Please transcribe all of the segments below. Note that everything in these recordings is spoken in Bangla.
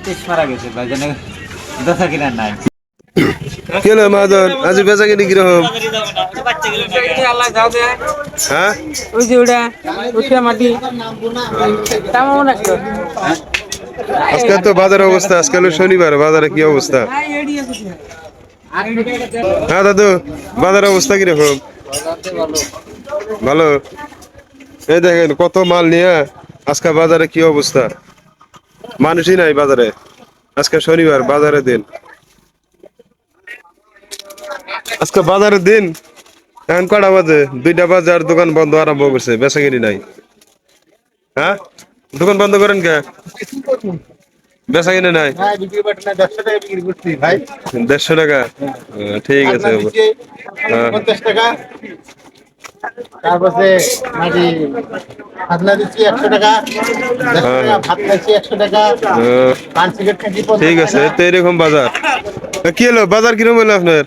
তেইশ মারা গেছে ভাই জানে দশা কিনা নাই। কেন মাদন আজ বেচা কিনি কিরকম? হ্যাঁ ওই যে ওটা উঠিয়া মাটি তেমন একটা আজকে তো বাজারের অবস্থা, আজকে হলো শনিবার, বাজারে কি অবস্থা? হ্যাঁ দাদু, বাজারের অবস্থা কিরকম? ভালো। এই দেখেন কত মাল নিয়ে আজকে বাজারে কি অবস্থা, মানুষই নাই বাজারে। আজকে শনিবার, বাজারের দিন, আজকে বাজারের দিন। এখন কটা বাজে? 2টা বাজে আর দোকান বন্ধ আরম্ভ করছে, বেচা কিনি নাই। হ্যাঁ, দোকান বন্ধ করেন কে? বেচা কিনে নাই? 150 টাকা? ঠিক আছে। হ্যাঁ। তারপরে মাটি ভাতনা দিচ্ছি 100 টাকা, 100 টাকা ভাত খাইছি 100 টাকা, পান সিগারেট খাইছি 50 ঠিক আছে, টাকা। তো এরকম বাজার। কি হলো, বাজার কিরকম হলো আপনার?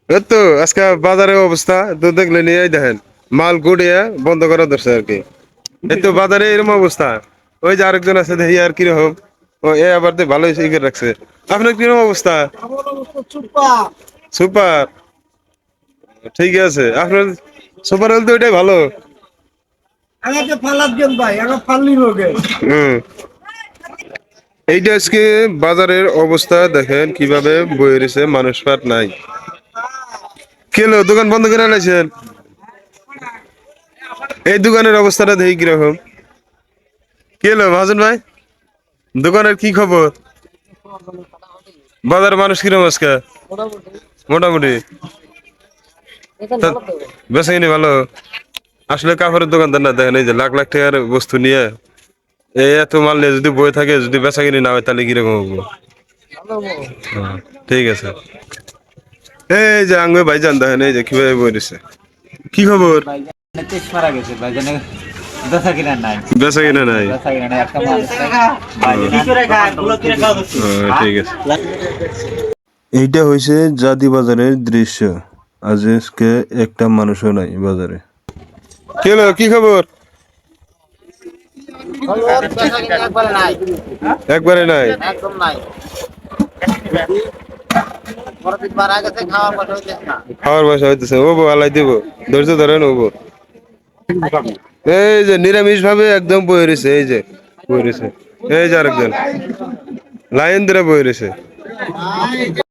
এই তো আজকে বাজারের অবস্থা তো দেখলেন, এই দেখেন মাল গুড়িয়ে বন্ধ করা ধরছে আর কি। এই তো বাজারে এরকম অবস্থা। ওই যে আরেকজন আছে, দেখি আর কিরকম। ও এ আবার তো ভালোই ই করে রাখছে। আপনার কিরকম অবস্থা? সুপার। ঠিক আছে, আপনার সুপার হলে তো ওইটাই ভালো। হুম। এইটা আজকে বাজারের অবস্থা দেখেন কিভাবে বয়ে রয়েছে, মানুষ পাট নাই। কেলো দোকান বন্ধ করে আনাইছেন? এই দোকানের অবস্থাটা দেখি কিরকম। কেলো মহাজন ভাই, দোকানের কি খবর? বাজার মানুষ কিরকম আজকে? মোটামুটি। বেচা কিনি ভালো? আসলে কাপড়ের দোকানদার না, দেখেন এই যে লাখ লাখ টাকার বস্তু নিয়ে এই এত মাল নিয়ে যদি বয়ে থাকে, যদি বেচা কিনি না হয় তাহলে কিরকম হবো? হ্যাঁ, ঠিক আছে। এই যে আঙ্গুর ভাইজান দেখেন, এই যে কিভাবে বই দিছে। কি খবর? ভাই জানে তেইশ মারা গেছে ভাই জানে দশা কিনা নাই। বেচা কিনা নাই? দশা কিনা নাই একটা মানুষ ভাই ঠিক আছে। এইটা হয়েছে জাদি বাজারের দৃশ্য। আজকে একটা মানুষও নাই বাজারে। কি খবর? একবারে নাই, একবারে নাই? একদম নাই। পরদিন মারা গেছে, খাওয়ার পয়সা হইতেছে না। খাওয়ার পয়সা হইতেছে, ও বউ আলাই দিব, ধৈর্য ধরেন ও বউ। এই যে নিরামিষ ভাবে একদম বয়ে রয়েছে, এই যে বয়ে রয়েছে, এই যে আরেকজন লাইন ধরে বয়ে রয়েছে।